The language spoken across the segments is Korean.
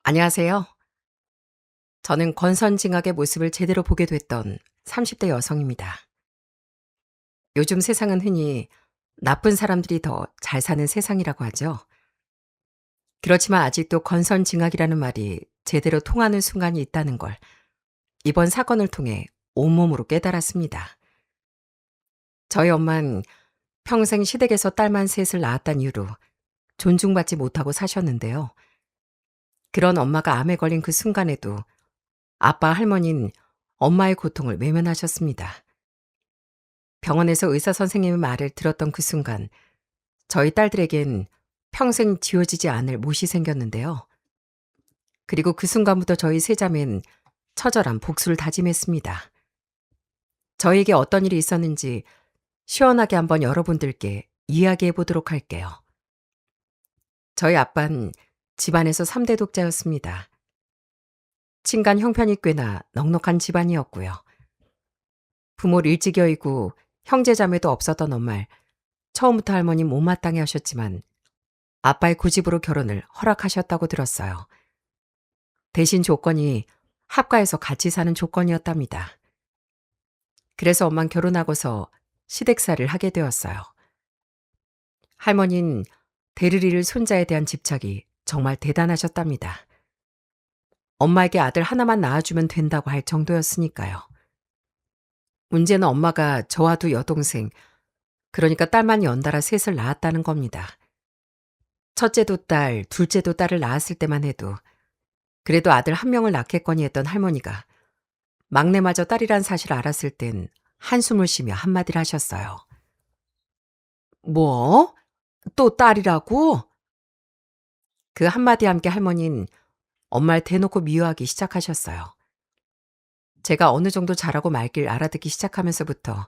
안녕하세요. 저는 권선징악의 모습을 제대로 보게 됐던 30대 여성입니다. 요즘 세상은 흔히 나쁜 사람들이 더 잘 사는 세상이라고 하죠. 그렇지만 아직도 권선징악이라는 말이 제대로 통하는 순간이 있다는 걸 이번 사건을 통해 온몸으로 깨달았습니다. 저희 엄만 평생 시댁에서 딸만 셋을 낳았다는 이유로 존중받지 못하고 사셨는데요. 그런 엄마가 암에 걸린 그 순간에도 아빠 할머니는 엄마의 고통을 외면하셨습니다. 병원에서 의사 선생님의 말을 들었던 그 순간 저희 딸들에겐 평생 지워지지 않을 못이 생겼는데요. 그리고 그 순간부터 저희 세자매는 처절한 복수를 다짐했습니다. 저에게 어떤 일이 있었는지 시원하게 한번 여러분들께 이야기해 보도록 할게요. 저희 아빠는 집안에서 3대 독자였습니다. 친간 형편이 꽤나 넉넉한 집안이었고요. 부모를 일찍 여의고 형제자매도 없었던 엄마를 처음부터 할머니 못마땅해 하셨지만 아빠의 고집으로 결혼을 허락하셨다고 들었어요. 대신 조건이 합가해서 같이 사는 조건이었답니다. 그래서 엄만 결혼하고서 시댁살이를 하게 되었어요. 할머니는 대를 손자에 대한 집착이 정말 대단하셨답니다. 엄마에게 아들 하나만 낳아주면 된다고 할 정도였으니까요. 문제는 엄마가 저와 두 여동생, 그러니까 딸만 연달아 셋을 낳았다는 겁니다. 첫째도 딸, 둘째도 딸을 낳았을 때만 해도 그래도 아들 한 명을 낳겠거니 했던 할머니가 막내마저 딸이란 사실을 알았을 땐 한숨을 쉬며 한마디를 하셨어요. 뭐? 또 딸이라고? 그 한마디와 함께 할머니는 엄마를 대놓고 미워하기 시작하셨어요. 제가 어느 정도 잘하고 말길 알아듣기 시작하면서부터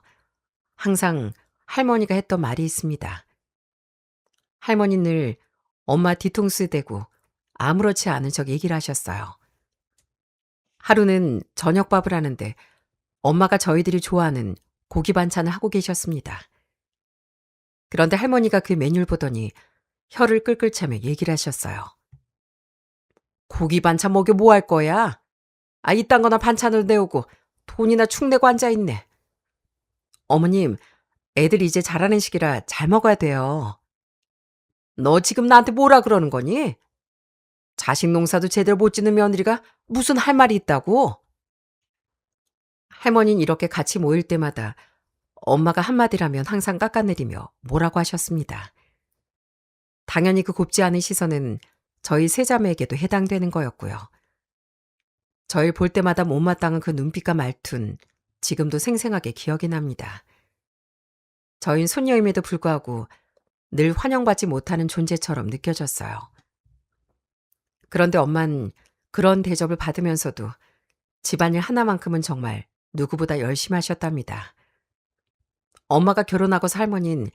항상 할머니가 했던 말이 있습니다. 할머니는 늘 엄마 뒤통수 대고 아무렇지 않은 척 얘기를 하셨어요. 하루는 저녁밥을 하는데 엄마가 저희들이 좋아하는 고기 반찬을 하고 계셨습니다. 그런데 할머니가 그 메뉴를 보더니 혀를 끌끌 차며 얘기를 하셨어요. 고기 반찬 먹여 뭐 할 거야? 아, 이딴 거나 반찬을 내오고 돈이나 축 내고 앉아있네. 어머님, 애들 이제 자라는 시기라 잘 먹어야 돼요. 너 지금 나한테 뭐라 그러는 거니? 자식 농사도 제대로 못 짓는 며느리가 무슨 할 말이 있다고? 할머니는 이렇게 같이 모일 때마다 엄마가 한마디라면 항상 깎아내리며 뭐라고 하셨습니다. 당연히 그 곱지 않은 시선은 저희 세자매에게도 해당되는 거였고요. 저희 볼 때마다 못마땅한 그 눈빛과 말투는 지금도 생생하게 기억이 납니다. 저희는 손녀임에도 불구하고 늘 환영받지 못하는 존재처럼 느껴졌어요. 그런데 엄마는 그런 대접을 받으면서도 집안일 하나만큼은 정말 누구보다 열심히 하셨답니다. 엄마가 결혼하고서 할머니는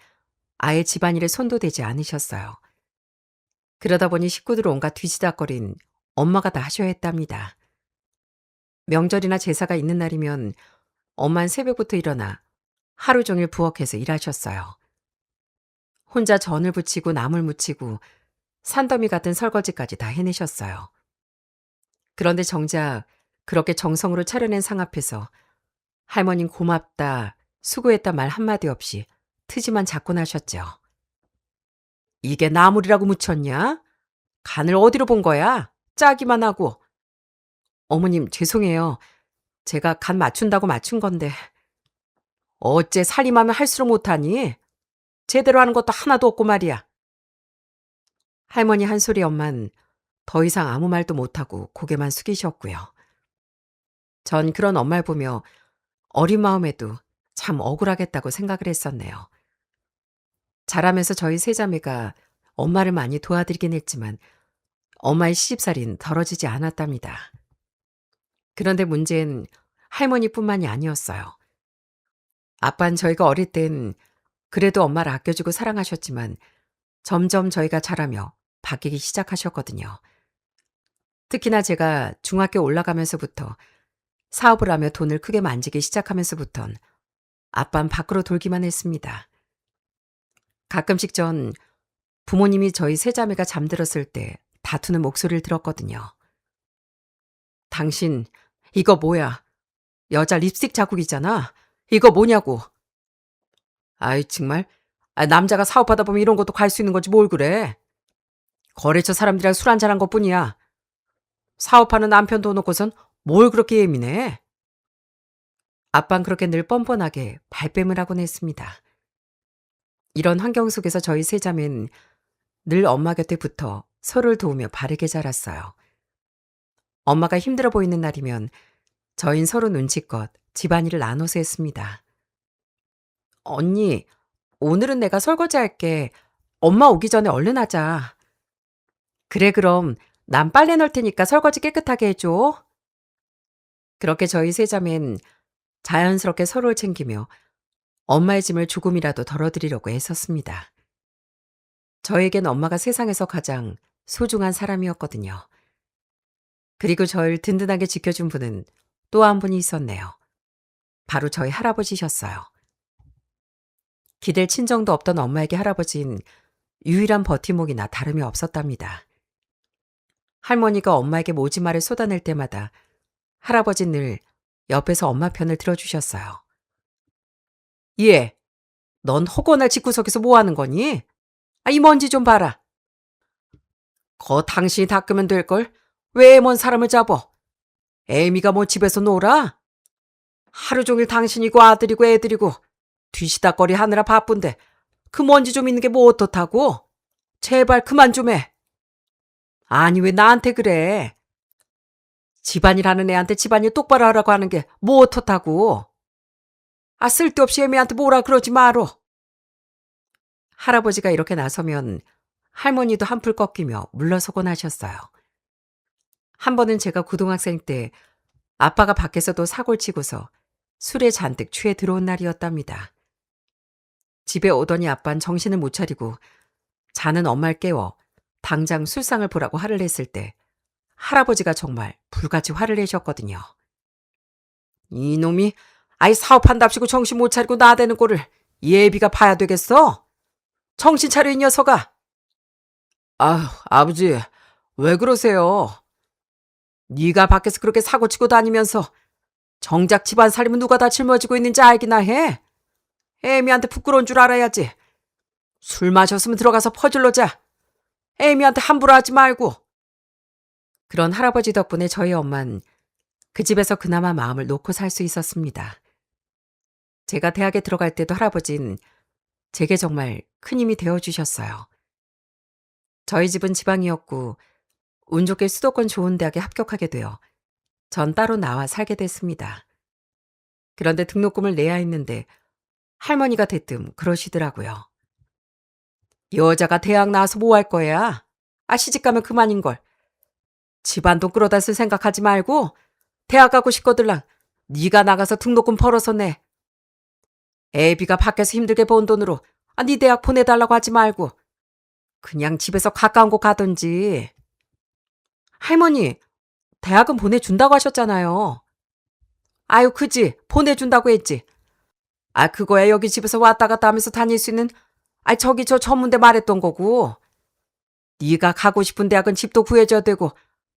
아예 집안일에 손도 대지 않으셨어요. 그러다 보니 식구들 온갖 뒤지닥거린 엄마가 다 하셔야 했답니다. 명절이나 제사가 있는 날이면 엄마는 새벽부터 일어나 하루 종일 부엌에서 일하셨어요. 혼자 전을 부치고 나물 무치고 산더미 같은 설거지까지 다 해내셨어요. 그런데 정작 그렇게 정성으로 차려낸 상 앞에서 할머니는 고맙다, 수고했다 말 한마디 없이 트지만 잡고 나셨죠. 이게 나물이라고 묻혔냐? 간을 어디로 본 거야? 짜기만 하고. 어머님, 죄송해요. 제가 간 맞춘다고 맞춘 건데. 어째 살림하면 할수록 못하니? 제대로 하는 것도 하나도 없고 말이야. 할머니 한 소리 엄만 더 이상 아무 말도 못하고 고개만 숙이셨고요. 전 그런 엄마를 보며 어린 마음에도 참 억울하겠다고 생각을 했었네요. 자라면서 저희 세자매가 엄마를 많이 도와드리긴 했지만 엄마의 시집살이는 덜어지지 않았답니다. 그런데 문제는 할머니뿐만이 아니었어요. 아빠는 저희가 어릴 땐 그래도 엄마를 아껴주고 사랑하셨지만 점점 저희가 자라며 바뀌기 시작하셨거든요. 특히나 제가 중학교 올라가면서부터 사업을 하며 돈을 크게 만지기 시작하면서부턴 아빠는 밖으로 돌기만 했습니다. 가끔씩 전 부모님이 저희 세자매가 잠들었을 때 다투는 목소리를 들었거든요. 당신, 이거 뭐야? 여자 립스틱 자국이잖아. 이거 뭐냐고. 아이, 정말. 남자가 사업하다 보면 이런 것도 갈 수 있는 거지 뭘 그래. 거래처 사람들이랑 술 한잔한 것뿐이야. 사업하는 남편 돈 놓고선 뭘 그렇게 예민해? 아빤 그렇게 늘 뻔뻔하게 발뺌을 하곤 했습니다. 이런 환경 속에서 저희 세 자매는 늘 엄마 곁에 붙어 서로를 도우며 바르게 자랐어요. 엄마가 힘들어 보이는 날이면 저흰 서로 눈치껏 집안일을 나눠서 했습니다. 언니, 오늘은 내가 설거지 할게. 엄마 오기 전에 얼른 하자. 그래, 그럼 난 빨래 넣을 테니까 설거지 깨끗하게 해줘. 그렇게 저희 세 자매는 자연스럽게 서로를 챙기며 엄마의 짐을 조금이라도 덜어드리려고 애썼습니다. 저에겐 엄마가 세상에서 가장 소중한 사람이었거든요. 그리고 저를 든든하게 지켜준 분은 또 한 분이 있었네요. 바로 저희 할아버지셨어요. 기댈 친정도 없던 엄마에게 할아버지는 유일한 버팀목이나 다름이 없었답니다. 할머니가 엄마에게 모지말을 쏟아낼 때마다 할아버지는 늘 옆에서 엄마 편을 들어주셨어요. 예, 넌 허구날 집구석에서 뭐 하는 거니? 이 먼지 좀 봐라. 거 당신이 닦으면 될걸? 왜 먼 사람을 잡어? 애미가 뭐 집에서 놀아? 하루 종일 당신이고 아들이고 애들이고 뒤시다거리 하느라 바쁜데 그 먼지 좀 있는 게 뭐 어떻다고? 제발 그만 좀 해. 아니 왜 나한테 그래? 집안일 하는 애한테 집안일 똑바로 하라고 하는 게 뭐 어떻다고? 쓸데없이 애미한테 뭐라 그러지 마로. 할아버지가 이렇게 나서면 할머니도 한풀 꺾이며 물러서곤 하셨어요. 한 번은 제가 고등학생 때 아빠가 밖에서도 사고를 치고서 술에 잔뜩 취해 들어온 날이었답니다. 집에 오더니 아빠는 정신을 못 차리고 자는 엄마를 깨워 당장 술상을 보라고 화를 냈을 때 할아버지가 정말 불같이 화를 내셨거든요. 이놈이 사업한답시고 정신 못 차리고 나대는 꼴을 예비가 봐야 되겠어? 정신 차려 이 녀석아. 아버지 왜 그러세요? 네가 밖에서 그렇게 사고치고 다니면서 정작 집안 살림은 누가 다 짊어지고 있는지 알기나 해? 애미한테 부끄러운 줄 알아야지. 술 마셨으면 들어가서 퍼질러 자. 애미한테 함부로 하지 말고. 그런 할아버지 덕분에 저희 엄만 그 집에서 그나마 마음을 놓고 살 수 있었습니다. 제가 대학에 들어갈 때도 할아버진 제게 정말 큰 힘이 되어주셨어요. 저희 집은 지방이었고 운 좋게 수도권 좋은 대학에 합격하게 되어 전 따로 나와 살게 됐습니다. 그런데 등록금을 내야 했는데 할머니가 대뜸 그러시더라고요. 여자가 대학 나와서 뭐 할 거야? 시집가면 그만인걸. 집안돈 끌어다 쓸 생각하지 말고 대학 가고 싶거들랑 네가 나가서 등록금 벌어서 내. 애비가 밖에서 힘들게 번 돈으로 네 대학 보내달라고 하지 말고 그냥 집에서 가까운 곳 가든지. 할머니, 대학은 보내준다고 하셨잖아요. 그지. 보내준다고 했지. 그거야 여기 집에서 왔다 갔다 하면서 다닐 수 있는 저기 저 전문대 말했던 거고. 네가 가고 싶은 대학은 집도 구해줘야 되고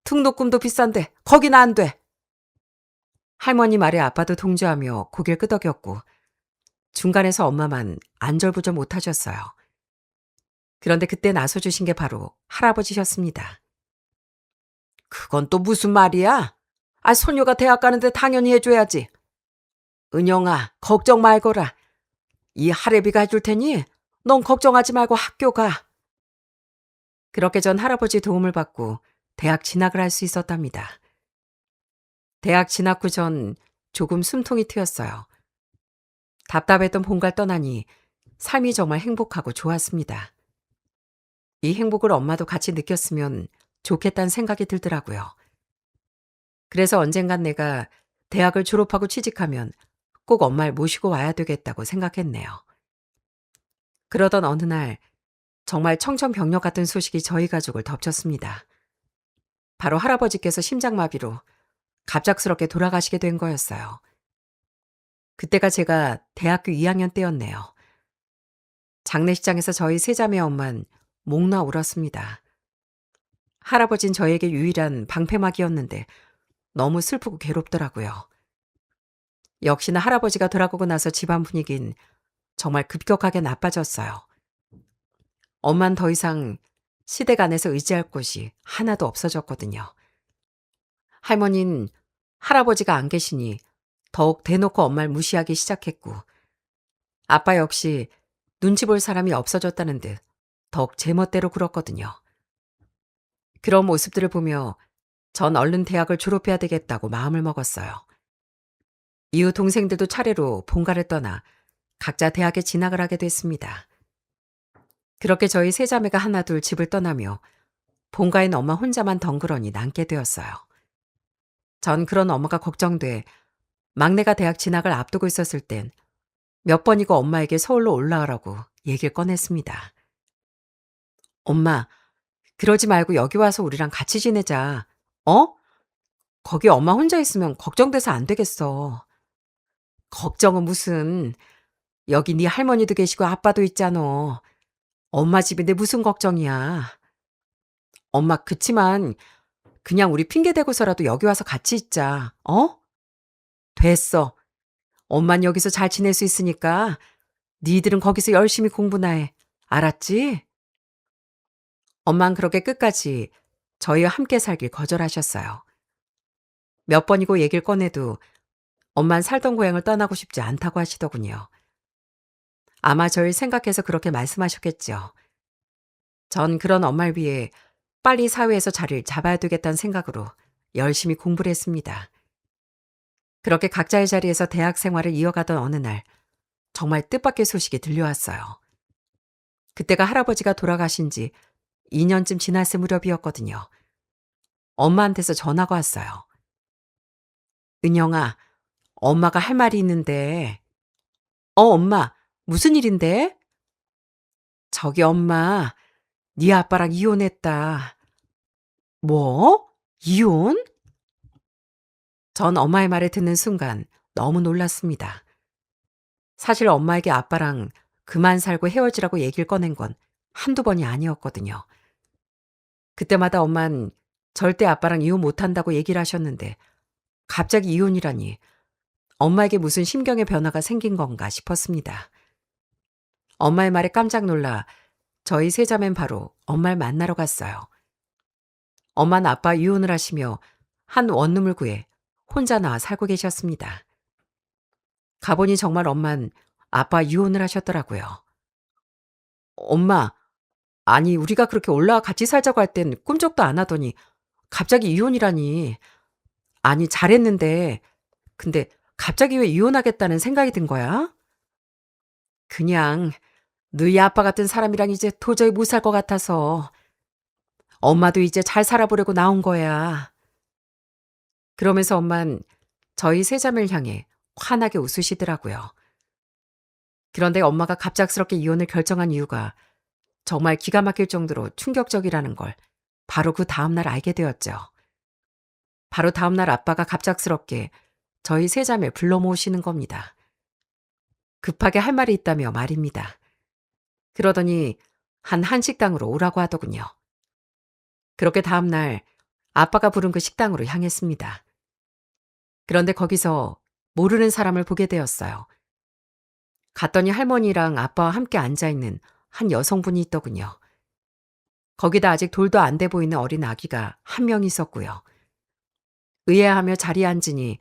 등록금도 비싼데 거긴 안 돼. 할머니 말에 아빠도 동조하며 고개를 끄덕였고 중간에서 엄마만 안절부절 못하셨어요. 그런데 그때 나서주신 게 바로 할아버지셨습니다. 그건 또 무슨 말이야? 소녀가 대학 가는데 당연히 해줘야지. 은영아, 걱정 말거라. 이 할애비가 해줄 테니 넌 걱정하지 말고 학교 가. 그렇게 전 할아버지 도움을 받고 대학 진학을 할 수 있었답니다. 대학 진학 후 전 조금 숨통이 트였어요. 답답했던 본가를 떠나니 삶이 정말 행복하고 좋았습니다. 이 행복을 엄마도 같이 느꼈으면 좋겠다는 생각이 들더라고요. 그래서 언젠간 내가 대학을 졸업하고 취직하면 꼭 엄마를 모시고 와야 되겠다고 생각했네요. 그러던 어느 날 정말 청천벽력 같은 소식이 저희 가족을 덮쳤습니다. 바로 할아버지께서 심장마비로 갑작스럽게 돌아가시게 된 거였어요. 그때가 제가 대학교 2학년 때였네요. 장례식장에서 저희 세자매 엄만 목나 울었습니다. 할아버진 저에게 유일한 방패막이었는데 너무 슬프고 괴롭더라고요. 역시나 할아버지가 돌아가고 나서 집안 분위긴 정말 급격하게 나빠졌어요. 엄만 더 이상 시댁 안에서 의지할 곳이 하나도 없어졌거든요. 할머니는 할아버지가 안 계시니 더욱 대놓고 엄마를 무시하기 시작했고, 아빠 역시 눈치 볼 사람이 없어졌다는 듯 더욱 제멋대로 굴었거든요. 그런 모습들을 보며 전 얼른 대학을 졸업해야 되겠다고 마음을 먹었어요. 이후 동생들도 차례로 본가를 떠나 각자 대학에 진학을 하게 됐습니다. 그렇게 저희 세 자매가 하나둘 집을 떠나며 본가인 엄마 혼자만 덩그러니 남게 되었어요. 전 그런 엄마가 걱정돼 막내가 대학 진학을 앞두고 있었을 땐 몇 번이고 엄마에게 서울로 올라오라고 얘기를 꺼냈습니다. 엄마, 그러지 말고 여기 와서 우리랑 같이 지내자. 어? 거기 엄마 혼자 있으면 걱정돼서 안 되겠어. 걱정은 무슨. 여기 네 할머니도 계시고 아빠도 있잖아. 엄마 집인데 무슨 걱정이야. 엄마, 그치만 그냥 우리 핑계 대고서라도 여기 와서 같이 있자. 어? 됐어. 엄만 여기서 잘 지낼 수 있으니까 니들은 거기서 열심히 공부나 해. 알았지? 엄만 그렇게 끝까지 저희와 함께 살길 거절하셨어요. 몇 번이고 얘기를 꺼내도 엄만 살던 고향을 떠나고 싶지 않다고 하시더군요. 아마 저를 생각해서 그렇게 말씀하셨겠죠. 전 그런 엄마를 위해 빨리 사회에서 자리를 잡아야 되겠다는 생각으로 열심히 공부를 했습니다. 그렇게 각자의 자리에서 대학 생활을 이어가던 어느 날 정말 뜻밖의 소식이 들려왔어요. 그때가 할아버지가 돌아가신 지 2년쯤 지났을 무렵이었거든요. 엄마한테서 전화가 왔어요. 은영아, 엄마가 할 말이 있는데. 엄마, 무슨 일인데? 저기 엄마, 네 아빠랑 이혼했다. 뭐? 이혼? 전 엄마의 말을 듣는 순간 너무 놀랐습니다. 사실 엄마에게 아빠랑 그만 살고 헤어지라고 얘기를 꺼낸 건 한두 번이 아니었거든요. 그때마다 엄만 절대 아빠랑 이혼 못한다고 얘기를 하셨는데 갑자기 이혼이라니 엄마에게 무슨 심경의 변화가 생긴 건가 싶었습니다. 엄마의 말에 깜짝 놀라 저희 세 자매는 바로 엄마를 만나러 갔어요. 엄마는 아빠 이혼을 하시며 한 원룸을 구해 혼자 나와 살고 계셨습니다. 가보니 정말 엄만 아빠 이혼을 하셨더라고요. 엄마, 아니 우리가 그렇게 올라와 같이 살자고 할 땐 꿈쩍도 안 하더니 갑자기 이혼이라니. 아니 잘했는데 근데 갑자기 왜 이혼하겠다는 생각이 든 거야? 그냥 너희 아빠 같은 사람이랑 이제 도저히 못 살 것 같아서. 엄마도 이제 잘 살아보려고 나온 거야. 그러면서 엄만 저희 세 자매를 향해 환하게 웃으시더라고요. 그런데 엄마가 갑작스럽게 이혼을 결정한 이유가 정말 기가 막힐 정도로 충격적이라는 걸 바로 그 다음날 알게 되었죠. 바로 다음날 아빠가 갑작스럽게 저희 세 자매 불러 모으시는 겁니다. 급하게 할 말이 있다며 말입니다. 그러더니 한 한식당으로 오라고 하더군요. 그렇게 다음날 아빠가 부른 그 식당으로 향했습니다. 그런데 거기서 모르는 사람을 보게 되었어요. 갔더니 할머니랑 아빠와 함께 앉아있는 한 여성분이 있더군요. 거기다 아직 돌도 안 돼 보이는 어린 아기가 한 명 있었고요. 의아하며 자리에 앉으니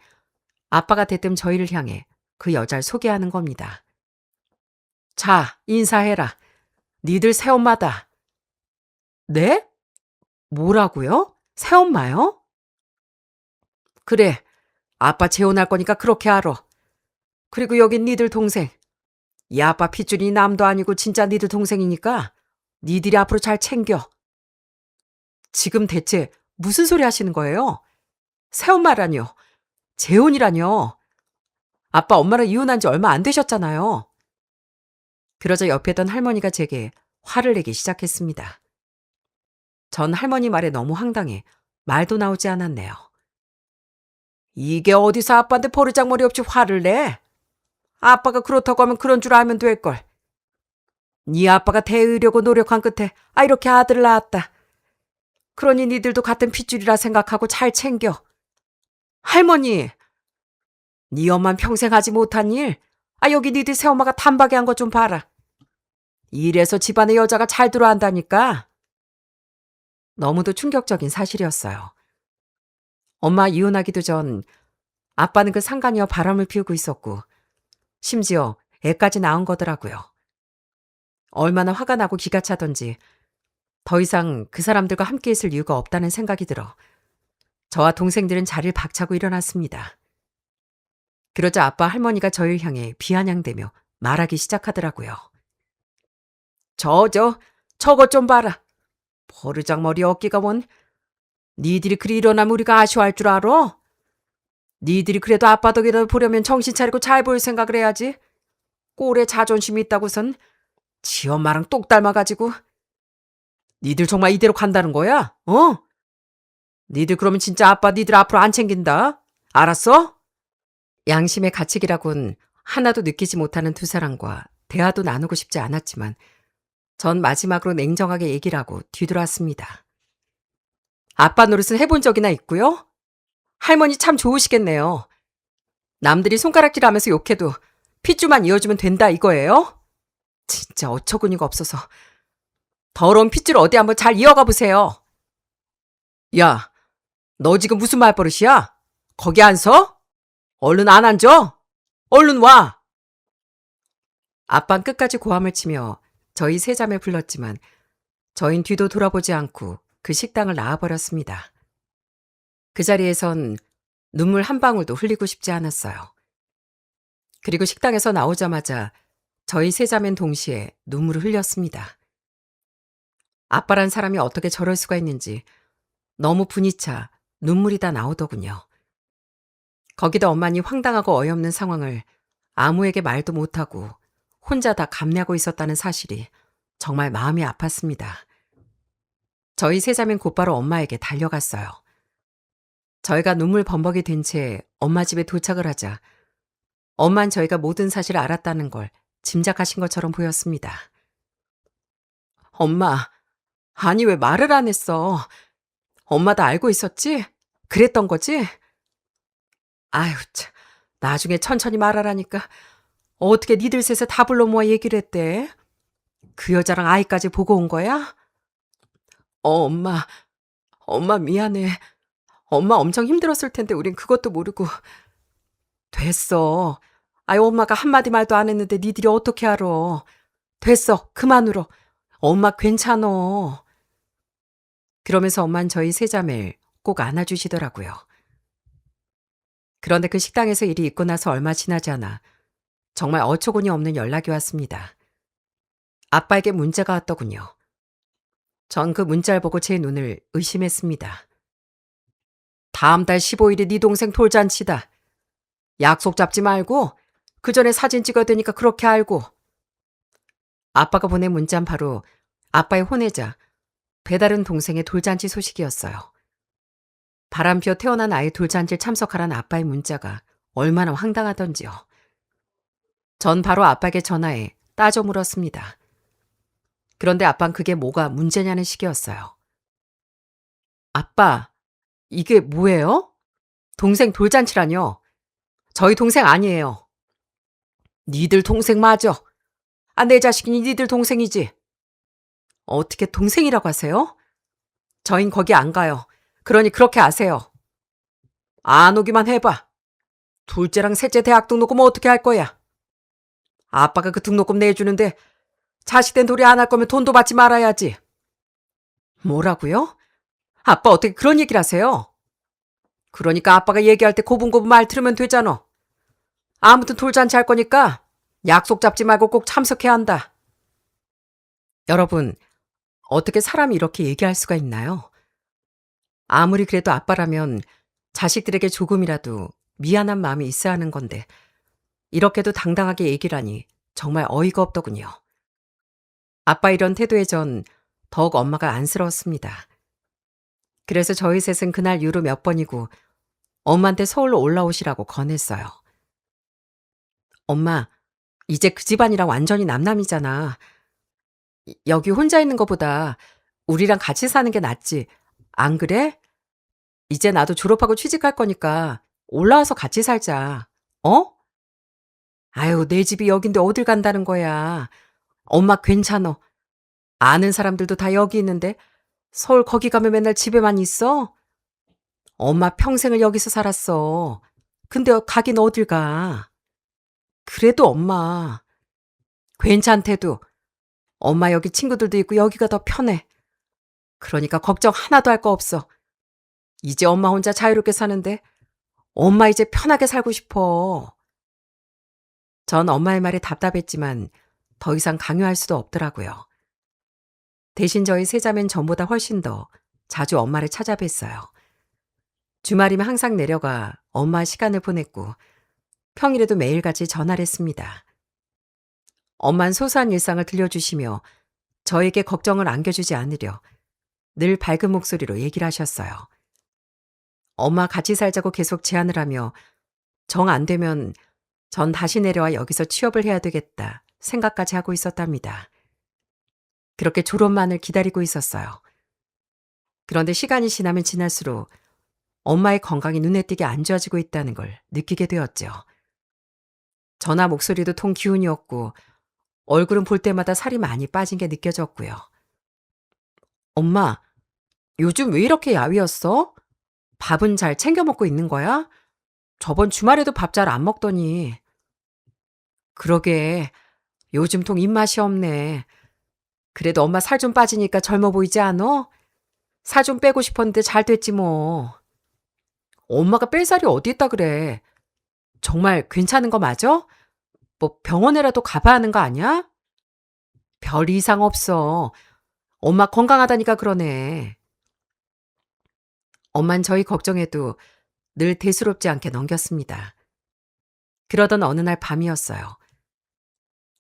아빠가 대뜸 저희를 향해 그 여자를 소개하는 겁니다. 자, 인사해라. 니들 새엄마다. 네? 뭐라고요? 새엄마요? 그래, 아빠 재혼할 거니까 그렇게 알아. 그리고 여긴 니들 동생. 이 아빠 핏줄이 남도 아니고 진짜 니들 동생이니까 니들이 앞으로 잘 챙겨. 지금 대체 무슨 소리 하시는 거예요? 새엄마라뇨. 재혼이라뇨. 아빠 엄마랑 이혼한 지 얼마 안 되셨잖아요. 그러자 옆에 던 할머니가 제게 화를 내기 시작했습니다. 전 할머니 말에 너무 황당해 말도 나오지 않았네요. 이게 어디서 아빠한테 버르장머리 없이 화를 내? 아빠가 그렇다고 하면 그런 줄 알면 될걸. 네 아빠가 대의려고 노력한 끝에 이렇게 아들을 낳았다. 그러니 니들도 같은 핏줄이라 생각하고 잘 챙겨. 할머니, 네 엄만 평생 하지 못한 일? 여기 니들 새엄마가 단박에 한 것 좀 봐라. 이래서 집안에 여자가 잘 들어간다니까. 너무도 충격적인 사실이었어요. 엄마 이혼하기도 전 아빠는 그 상간이와 바람을 피우고 있었고 심지어 애까지 낳은 거더라고요. 얼마나 화가 나고 기가 차던지 더 이상 그 사람들과 함께 있을 이유가 없다는 생각이 들어 저와 동생들은 자리를 박차고 일어났습니다. 그러자 아빠 할머니가 저를 향해 비아냥대며 말하기 시작하더라고요. 저것 좀 봐라. 버르장머리 어깨가 뭔 니들이 그리 일어나면 우리가 아쉬워할 줄 알아? 니들이 그래도 아빠 덕이라도 보려면 정신 차리고 잘 보일 생각을 해야지. 꼴에 자존심이 있다고선 지 엄마랑 똑 닮아가지고. 니들 정말 이대로 간다는 거야? 니들 그러면 진짜 아빠 니들 앞으로 안 챙긴다. 알았어? 양심의 가책이라곤 하나도 느끼지 못하는 두 사람과 대화도 나누고 싶지 않았지만 전 마지막으로 냉정하게 얘기를 하고 뒤돌아왔습니다. 아빠 노릇은 해본 적이나 있고요? 할머니 참 좋으시겠네요. 남들이 손가락질하면서 욕해도 핏줄만 이어주면 된다 이거예요? 진짜 어처구니가 없어서. 더러운 핏줄 어디 한번 잘 이어가 보세요. 야, 너 지금 무슨 말버릇이야? 거기 안 서? 얼른 안 앉아? 얼른 와! 아빤 끝까지 고함을 치며 저희 세 자매 불렀지만 저흰 뒤도 돌아보지 않고 그 식당을 나와버렸습니다. 그 자리에선 눈물 한 방울도 흘리고 싶지 않았어요. 그리고 식당에서 나오자마자 저희 세 자매는 동시에 눈물을 흘렸습니다. 아빠란 사람이 어떻게 저럴 수가 있는지 너무 분이 차 눈물이 다 나오더군요. 거기다 엄마니 황당하고 어이없는 상황을 아무에게 말도 못하고 혼자 다 감내하고 있었다는 사실이 정말 마음이 아팠습니다. 저희 세 자매는 곧바로 엄마에게 달려갔어요. 저희가 눈물 범벅이 된 채 엄마 집에 도착을 하자 엄만 저희가 모든 사실을 알았다는 걸 짐작하신 것처럼 보였습니다. 엄마, 아니 왜 말을 안 했어? 엄마 다 알고 있었지? 그랬던 거지? 아유, 참. 나중에 천천히 말하라니까. 어떻게 니들 셋을 다 불러 모아 얘기를 했대? 그 여자랑 아이까지 보고 온 거야? 엄마 미안해. 엄마 엄청 힘들었을 텐데 우린 그것도 모르고. 됐어. 엄마가 한마디 말도 안 했는데 니들이 어떻게 알아. 됐어. 그만 울어. 엄마 괜찮어. 그러면서 엄만 저희 세 자매를 꼭 안아주시더라고요. 그런데 그 식당에서 일이 있고 나서 얼마 지나지 않아 정말 어처구니 없는 연락이 왔습니다. 아빠에게 문자가 왔더군요. 전 그 문자를 보고 제 눈을 의심했습니다. 다음 달 15일에 네 동생 돌잔치다. 약속 잡지 말고 그 전에 사진 찍어야 되니까 그렇게 알고. 아빠가 보낸 문자는 바로 아빠의 혼외자 배다른 동생의 돌잔치 소식이었어요. 바람 피어 태어난 아이 돌잔치에 참석하라는 아빠의 문자가 얼마나 황당하던지요. 전 바로 아빠에게 전화해 따져 물었습니다. 그런데 아빠는 그게 뭐가 문제냐는 식이었어요. 아빠, 이게 뭐예요? 동생 돌잔치라뇨? 저희 동생 아니에요. 니들 동생 맞아. 내 자식이니 니들 동생이지. 어떻게 동생이라고 하세요? 저흰 거기 안 가요. 그러니 그렇게 아세요. 안 오기만 해봐. 둘째랑 셋째 대학 등록금 어떻게 할 거야? 아빠가 그 등록금 내주는데 자식 된 도리 안 할 거면 돈도 받지 말아야지. 뭐라고요? 아빠 어떻게 그런 얘기를 하세요? 그러니까 아빠가 얘기할 때 고분고분 말 들으면 되잖아. 아무튼 돌잔치 할 거니까 약속 잡지 말고 꼭 참석해야 한다. 여러분, 어떻게 사람이 이렇게 얘기할 수가 있나요? 아무리 그래도 아빠라면 자식들에게 조금이라도 미안한 마음이 있어야 하는 건데 이렇게도 당당하게 얘기를 하니 정말 어이가 없더군요. 아빠 이런 태도에 전 더욱 엄마가 안쓰러웠습니다. 그래서 저희 셋은 그날 이후로 몇 번이고 엄마한테 서울로 올라오시라고 권했어요. 엄마, 이제 그 집안이랑 완전히 남남이잖아. 여기 혼자 있는 것보다 우리랑 같이 사는 게 낫지. 안 그래? 이제 나도 졸업하고 취직할 거니까 올라와서 같이 살자. 어? 아유, 내 집이 여긴데 어딜 간다는 거야. 엄마 괜찮어. 아는 사람들도 다 여기 있는데 서울 거기 가면 맨날 집에만 있어? 엄마 평생을 여기서 살았어. 근데 가긴 어딜 가. 그래도 엄마. 괜찮대도. 엄마 여기 친구들도 있고 여기가 더 편해. 그러니까 걱정 하나도 할 거 없어. 이제 엄마 혼자 자유롭게 사는데 엄마 이제 편하게 살고 싶어. 전 엄마의 말에 답답했지만 더 이상 강요할 수도 없더라고요. 대신 저희 세자매는 전보다 훨씬 더 자주 엄마를 찾아뵀어요. 주말이면 항상 내려가 엄마 시간을 보냈고 평일에도 매일같이 전화를 했습니다. 엄만 소소한 일상을 들려주시며 저에게 걱정을 안겨주지 않으려 늘 밝은 목소리로 얘기를 하셨어요. 엄마 같이 살자고 계속 제안을 하며 정 안 되면 전 다시 내려와 여기서 취업을 해야 되겠다 생각까지 하고 있었답니다. 그렇게 졸업만을 기다리고 있었어요. 그런데 시간이 지나면 지날수록 엄마의 건강이 눈에 띄게 안 좋아지고 있다는 걸 느끼게 되었죠. 전화 목소리도 통 기운이었고 얼굴은 볼 때마다 살이 많이 빠진 게 느껴졌고요. 엄마, 요즘 왜 이렇게 야위었어? 밥은 잘 챙겨 먹고 있는 거야? 저번 주말에도 밥 잘 안 먹더니. 그러게, 요즘 통 입맛이 없네. 그래도 엄마 살 좀 빠지니까 젊어 보이지 않어? 살 좀 빼고 싶었는데 잘 됐지 뭐. 엄마가 뺄 살이 어디 있다 그래. 정말 괜찮은 거 맞아? 뭐 병원에라도 가봐야 하는 거 아니야? 별 이상 없어. 엄마 건강하다니까 그러네. 엄만 저희 걱정해도 늘 대수롭지 않게 넘겼습니다. 그러던 어느 날 밤이었어요.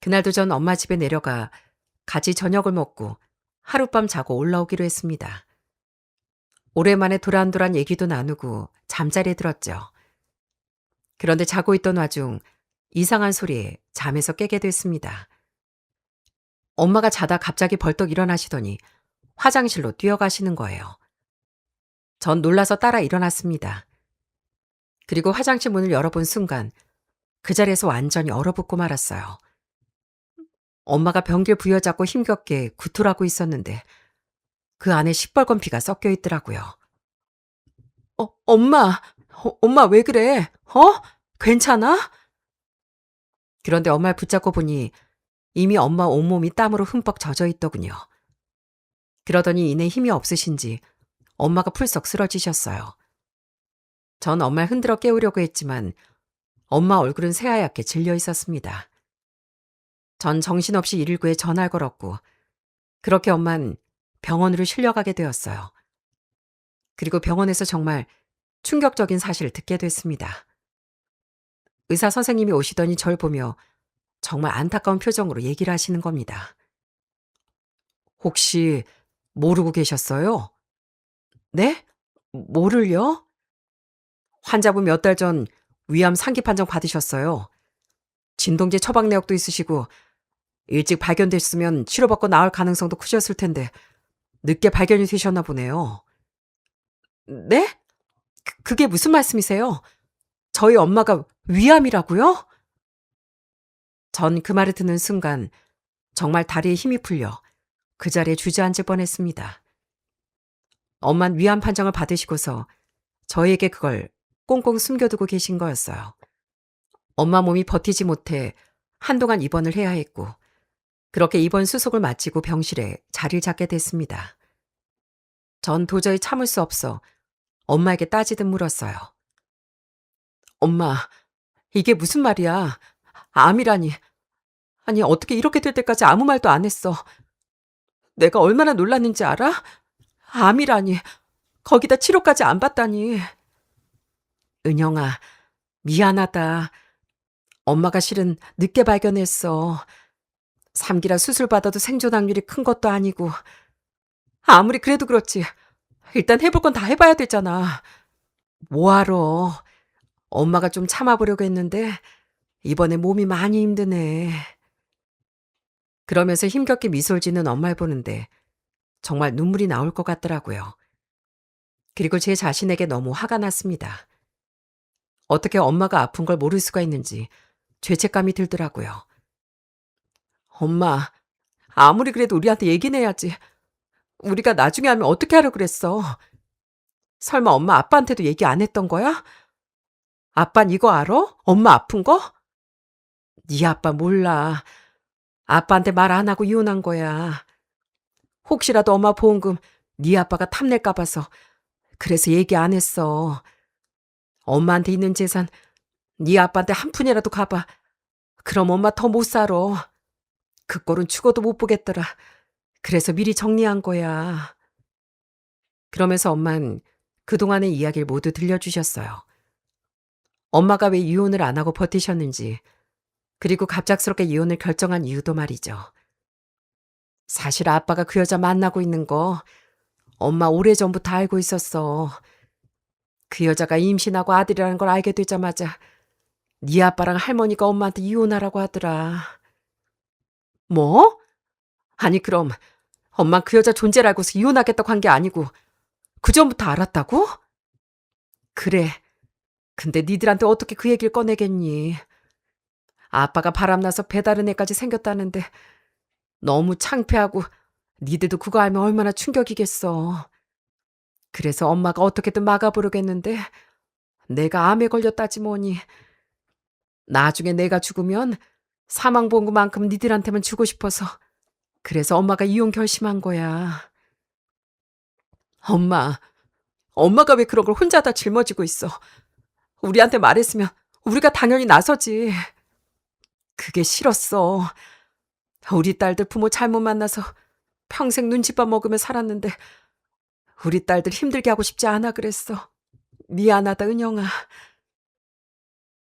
그날도 전 엄마 집에 내려가 같이 저녁을 먹고 하룻밤 자고 올라오기로 했습니다. 오랜만에 도란도란 얘기도 나누고 잠자리에 들었죠. 그런데 자고 있던 와중 이상한 소리에 잠에서 깨게 됐습니다. 엄마가 자다 갑자기 벌떡 일어나시더니 화장실로 뛰어가시는 거예요. 전 놀라서 따라 일어났습니다. 그리고 화장실 문을 열어본 순간 그 자리에서 완전히 얼어붙고 말았어요. 엄마가 변기를 부여잡고 힘겹게 구토하고 있었는데 그 안에 시뻘건 피가 섞여 있더라고요. 엄마 왜 그래? 괜찮아? 그런데 엄마를 붙잡고 보니 이미 엄마 온몸이 땀으로 흠뻑 젖어 있더군요. 그러더니 이내 힘이 없으신지 엄마가 풀썩 쓰러지셨어요. 전 엄마를 흔들어 깨우려고 했지만 엄마 얼굴은 새하얗게 질려 있었습니다. 전 정신없이 119에 전화를 걸었고 그렇게 엄만 병원으로 실려가게 되었어요. 그리고 병원에서 정말 충격적인 사실을 듣게 됐습니다. 의사 선생님이 오시더니 절 보며 정말 안타까운 표정으로 얘기를 하시는 겁니다. 혹시 모르고 계셨어요? 네? 뭐를요? 환자분 몇 달 전 위암 3기 판정 받으셨어요. 진동제 처방 내역도 있으시고 일찍 발견됐으면 치료받고 나을 가능성도 크셨을 텐데 늦게 발견이 되셨나 보네요. 네? 그게 무슨 말씀이세요? 저희 엄마가 위암이라고요? 전 그 말을 듣는 순간 정말 다리에 힘이 풀려 그 자리에 주저앉을 뻔했습니다. 엄만 위암 판정을 받으시고서 저희에게 그걸 꽁꽁 숨겨두고 계신 거였어요. 엄마 몸이 버티지 못해 한동안 입원을 해야 했고 그렇게 입원 수속을 마치고 병실에 자리를 잡게 됐습니다. 전 도저히 참을 수 없어 엄마에게 따지듯 물었어요. 엄마, 이게 무슨 말이야? 암이라니. 아니, 어떻게 이렇게 될 때까지 아무 말도 안 했어. 내가 얼마나 놀랐는지 알아? 암이라니. 거기다 치료까지 안 받다니. 은영아, 미안하다. 엄마가 실은 늦게 발견했어. 3기라 수술 받아도 생존 확률이 큰 것도 아니고. 아무리 그래도 그렇지. 일단 해볼 건 다 해봐야 되잖아. 뭐하러. 엄마가 좀 참아보려고 했는데 이번에 몸이 많이 힘드네. 그러면서 힘겹게 미소를 짓는 엄마를 보는데 정말 눈물이 나올 것 같더라고요. 그리고 제 자신에게 너무 화가 났습니다. 어떻게 엄마가 아픈 걸 모를 수가 있는지 죄책감이 들더라고요. 엄마, 아무리 그래도 우리한테 얘기는 해야지. 우리가 나중에 하면 어떻게 하려고 그랬어? 설마 엄마 아빠한테도 얘기 안 했던 거야? 아빤 이거 알아? 엄마 아픈 거? 네 아빠 몰라. 아빠한테 말 안 하고 이혼한 거야. 혹시라도 엄마 보험금 네 아빠가 탐낼까 봐서 그래서 얘기 안 했어. 엄마한테 있는 재산 네 아빠한테 한 푼이라도 가봐. 그럼 엄마 더 못 살아. 그 꼴은 죽어도 못 보겠더라. 그래서 미리 정리한 거야. 그러면서 엄만 그동안의 이야기를 모두 들려주셨어요. 엄마가 왜 이혼을 안 하고 버티셨는지, 그리고 갑작스럽게 이혼을 결정한 이유도 말이죠. 사실 아빠가 그 여자 만나고 있는 거 엄마 오래전부터 알고 있었어. 그 여자가 임신하고 아들이라는 걸 알게 되자마자 네 아빠랑 할머니가 엄마한테 이혼하라고 하더라. 뭐? 아니 그럼 엄마 그 여자 존재를 알고서 이혼하겠다고 한 게 아니고 그전부터 알았다고? 그래. 근데 니들한테 어떻게 그 얘기를 꺼내겠니? 아빠가 바람나서 배다른 애까지 생겼다는데 너무 창피하고 니들도 그거 알면 얼마나 충격이겠어. 그래서 엄마가 어떻게든 막아보려겠는데 내가 암에 걸렸다지 뭐니. 나중에 내가 죽으면 사망보험금만큼 니들한테만 주고 싶어서 그래서 엄마가 이혼 결심한 거야. 엄마가 왜 그런 걸 혼자 다 짊어지고 있어. 우리한테 말했으면 우리가 당연히 나서지. 그게 싫었어. 우리 딸들 부모 잘못 만나서 평생 눈칫밥 먹으며 살았는데 우리 딸들 힘들게 하고 싶지 않아 그랬어. 미안하다 은영아.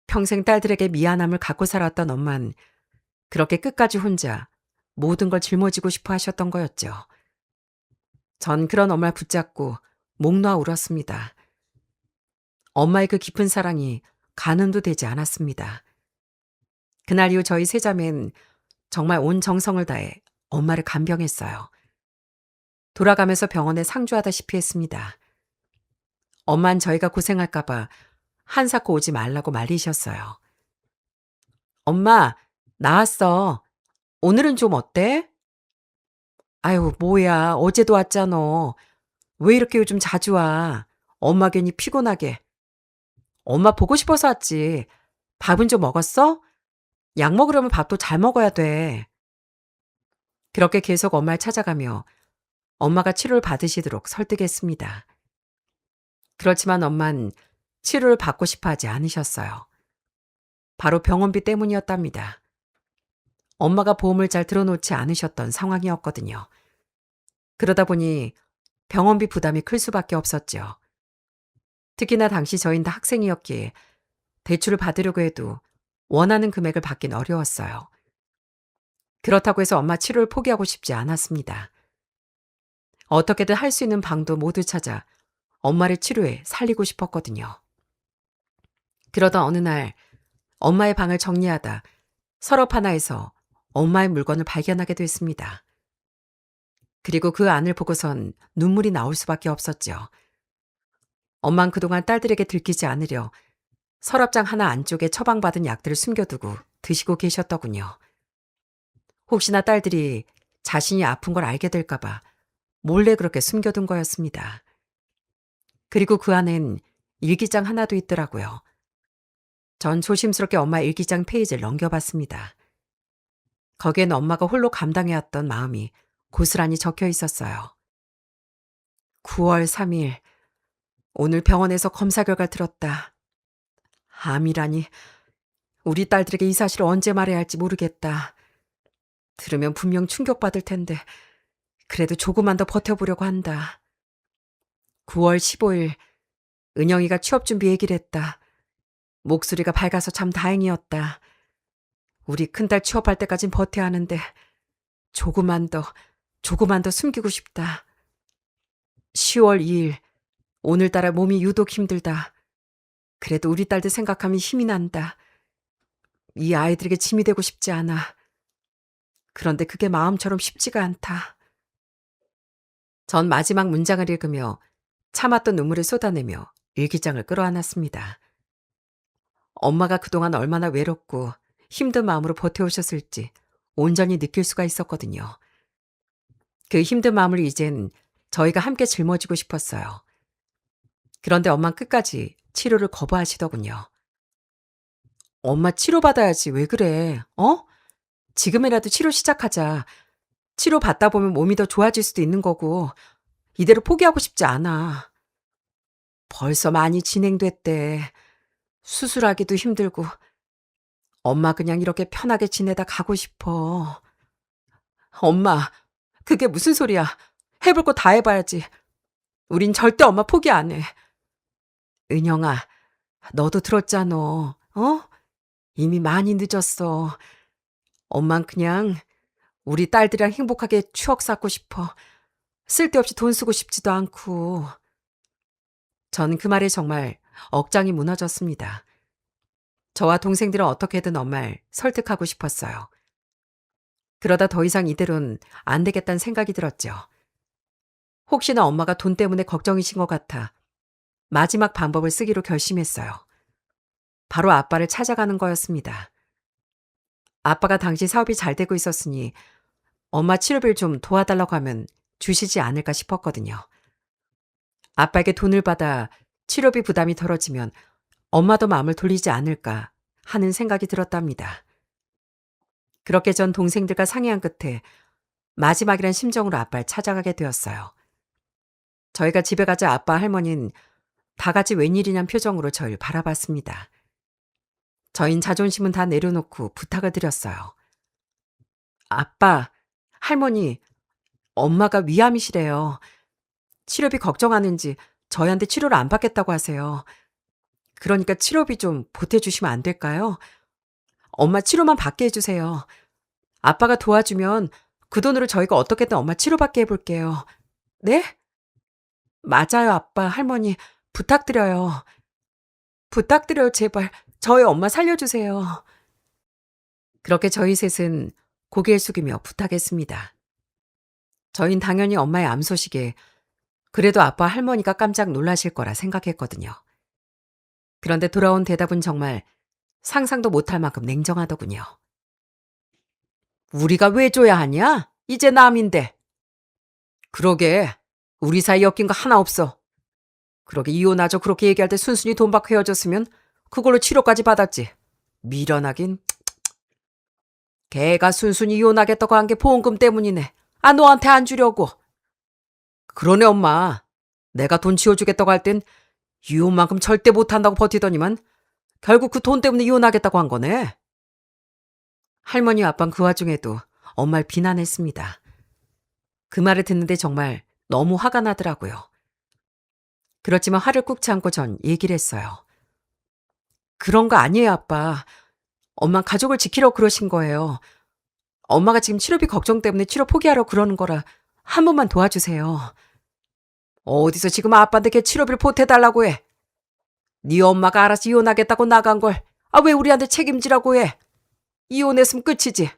평생 딸들에게 미안함을 갖고 살았던 엄만 그렇게 끝까지 혼자 모든 걸 짊어지고 싶어 하셨던 거였죠. 전 그런 엄마를 붙잡고 목 놓아 울었습니다. 엄마의 그 깊은 사랑이 가늠도 되지 않았습니다. 그날 이후 저희 세자매는 정말 온 정성을 다해 엄마를 간병했어요. 돌아가면서 병원에 상주하다시피 했습니다. 엄만 저희가 고생할까봐 한사코 오지 말라고 말리셨어요. 엄마, 나왔어. 오늘은 좀 어때? 아유, 뭐야. 어제도 왔잖아. 왜 이렇게 요즘 자주 와? 엄마 괜히 피곤하게. 엄마 보고 싶어서 왔지. 밥은 좀 먹었어? 약 먹으려면 밥도 잘 먹어야 돼. 그렇게 계속 엄마를 찾아가며 엄마가 치료를 받으시도록 설득했습니다. 그렇지만 엄만 치료를 받고 싶어 하지 않으셨어요. 바로 병원비 때문이었답니다. 엄마가 보험을 잘 들어놓지 않으셨던 상황이었거든요. 그러다 보니 병원비 부담이 클 수밖에 없었죠. 특히나 당시 저희는 다 학생이었기에 대출을 받으려고 해도 원하는 금액을 받긴 어려웠어요. 그렇다고 해서 엄마 치료를 포기하고 싶지 않았습니다. 어떻게든 할 수 있는 방도 모두 찾아 엄마를 치료해 살리고 싶었거든요. 그러던 어느 날 엄마의 방을 정리하다 서랍 하나에서 엄마의 물건을 발견하게 됐습니다. 그리고 그 안을 보고선 눈물이 나올 수밖에 없었죠. 엄만 그동안 딸들에게 들키지 않으려 서랍장 하나 안쪽에 처방받은 약들을 숨겨두고 드시고 계셨더군요. 혹시나 딸들이 자신이 아픈 걸 알게 될까봐 몰래 그렇게 숨겨둔 거였습니다. 그리고 그 안엔 일기장 하나도 있더라고요. 전 조심스럽게 엄마 일기장 페이지를 넘겨봤습니다. 거기엔 엄마가 홀로 감당해왔던 마음이 고스란히 적혀 있었어요. 9월 3일, 오늘 병원에서 검사 결과 들었다. 암이라니, 우리 딸들에게 이 사실을 언제 말해야 할지 모르겠다. 들으면 분명 충격받을 텐데, 그래도 조금만 더 버텨보려고 한다. 9월 15일, 은영이가 취업 준비 얘기를 했다. 목소리가 밝아서 참 다행이었다. 우리 큰딸 취업할 때까진 버텨야 하는데, 조금만 더 숨기고 싶다. 10월 2일, 오늘따라 몸이 유독 힘들다. 그래도 우리 딸들 생각하면 힘이 난다. 이 아이들에게 짐이 되고 싶지 않아. 그런데 그게 마음처럼 쉽지가 않다. 전 마지막 문장을 읽으며 참았던 눈물을 쏟아내며 일기장을 끌어안았습니다. 엄마가 그동안 얼마나 외롭고 힘든 마음으로 버텨오셨을지 온전히 느낄 수가 있었거든요. 그 힘든 마음을 이젠 저희가 함께 짊어지고 싶었어요. 그런데 엄마는 끝까지 치료를 거부하시더군요. 엄마 치료받아야지 왜 그래? 어? 지금이라도 치료 시작하자. 치료 받다 보면 몸이 더 좋아질 수도 있는 거고 이대로 포기하고 싶지 않아. 벌써 많이 진행됐대. 수술하기도 힘들고 엄마 그냥 이렇게 편하게 지내다 가고 싶어. 엄마, 그게 무슨 소리야. 해볼 거 다 해봐야지. 우린 절대 엄마 포기 안 해. 은영아, 너도 들었잖아. 어? 이미 많이 늦었어. 엄만 그냥 우리 딸들이랑 행복하게 추억 쌓고 싶어. 쓸데없이 돈 쓰고 싶지도 않고. 전 그 말에 정말 억장이 무너졌습니다. 저와 동생들은 어떻게든 엄마를 설득하고 싶었어요. 그러다 더 이상 이대로는 안 되겠다는 생각이 들었죠. 혹시나 엄마가 돈 때문에 걱정이신 것 같아 마지막 방법을 쓰기로 결심했어요. 바로 아빠를 찾아가는 거였습니다. 아빠가 당시 사업이 잘 되고 있었으니 엄마 치료비를 좀 도와달라고 하면 주시지 않을까 싶었거든요. 아빠에게 돈을 받아 치료비 부담이 덜어지면 엄마도 마음을 돌리지 않을까 하는 생각이 들었답니다. 그렇게 전 동생들과 상의한 끝에 마지막이란 심정으로 아빠를 찾아가게 되었어요. 저희가 집에 가자 아빠 할머니는 다 같이 웬일이냔 표정으로 저를 바라봤습니다. 저흰 자존심은 다 내려놓고 부탁을 드렸어요. 아빠, 할머니, 엄마가 위암이시래요. 치료비 걱정하는지 저희한테 치료를 안 받겠다고 하세요. 그러니까 치료비 좀 보태주시면 안 될까요? 엄마 치료만 받게 해주세요. 아빠가 도와주면 그 돈으로 저희가 어떻게든 엄마 치료받게 해볼게요. 네? 맞아요, 아빠, 할머니. 부탁드려요. 부탁드려요, 제발. 저희 엄마 살려주세요. 그렇게 저희 셋은 고개를 숙이며 부탁했습니다. 저흰 당연히 엄마의 암 소식에 그래도 아빠 할머니가 깜짝 놀라실 거라 생각했거든요. 그런데 돌아온 대답은 정말 상상도 못할 만큼 냉정하더군요. 우리가 왜 줘야 하냐? 이제 남인데. 그러게. 우리 사이 엮인 거 하나 없어. 그러게 이혼하죠. 그렇게 얘기할 때 순순히 돈 받고 헤어졌으면 그걸로 치료까지 받았지. 미련하긴. 걔가 순순히 이혼하겠다고 한 게 보험금 때문이네. 아, 너한테 안 주려고. 그러네, 엄마. 내가 돈 지어주겠다고 할 땐 이혼만큼 절대 못한다고 버티더니만 결국 그 돈 때문에 이혼하겠다고 한 거네. 할머니 아빠는 그 와중에도 엄마를 비난했습니다. 그 말을 듣는데 정말 너무 화가 나더라고요. 그렇지만 화를 꾹 참고 전 얘기를 했어요. 그런 거 아니에요, 아빠. 엄마 가족을 지키려고 그러신 거예요. 엄마가 지금 치료비 걱정 때문에 치료 포기하려고 그러는 거라 한 번만 도와주세요. 어디서 지금 아빠한테 걔 치료비를 보태달라고 해. 네 엄마가 알아서 이혼하겠다고 나간 걸 왜 우리한테 책임지라고 해. 이혼했으면 끝이지.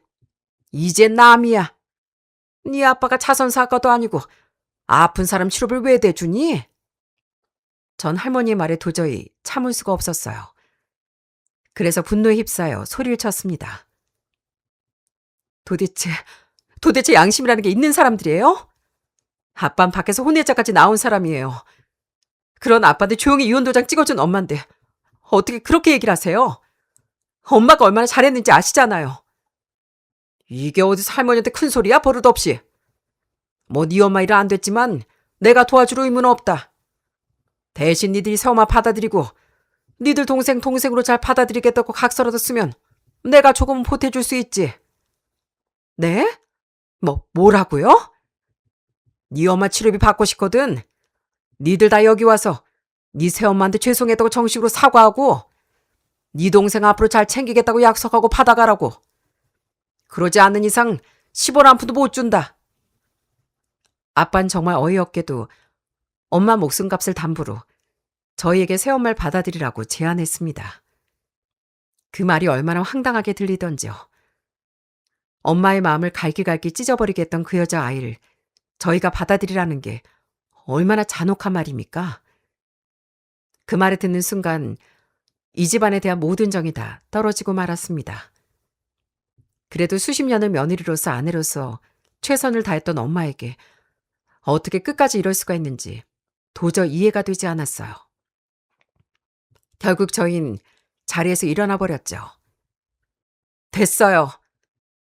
이제 남이야. 네 아빠가 자선사과도 아니고 아픈 사람 치료비를 왜 대주니? 전 할머니의 말에 도저히 참을 수가 없었어요. 그래서 분노에 휩싸여 소리를 쳤습니다. 도대체 양심이라는 게 있는 사람들이에요? 아빠는 밖에서 혼외자까지 나온 사람이에요. 그런 아빠한테 조용히 이혼도장 찍어준 엄마인데 어떻게 그렇게 얘기를 하세요? 엄마가 얼마나 잘했는지 아시잖아요. 이게 어디서 할머니한테 큰 소리야, 버릇없이. 뭐 네 엄마 일은 안 됐지만 내가 도와줄 의무는 없다. 대신 니들이 새엄마 받아들이고 니들 동생으로 잘 받아들이겠다고 각서라도 쓰면 내가 조금은 보태줄 수 있지. 네? 뭐라고요? 네 엄마 치료비 받고 싶거든. 니들 다 여기 와서 네 새엄마한테 죄송했다고 정식으로 사과하고 네 동생 앞으로 잘 챙기겠다고 약속하고 받아가라고. 그러지 않는 이상 10원 한 푼도 못 준다. 아빤 정말 어이없게도 엄마 목숨값을 담보로 저희에게 새엄마를 받아들이라고 제안했습니다. 그 말이 얼마나 황당하게 들리던지요. 엄마의 마음을 갈기갈기 찢어버리게 했던 그 여자아이를 저희가 받아들이라는 게 얼마나 잔혹한 말입니까? 그 말을 듣는 순간 이 집안에 대한 모든 정이 다 떨어지고 말았습니다. 그래도 수십 년을 며느리로서 아내로서 최선을 다했던 엄마에게 어떻게 끝까지 이럴 수가 있는지 도저히 이해가 되지 않았어요. 결국 저흰 자리에서 일어나 버렸죠. 됐어요.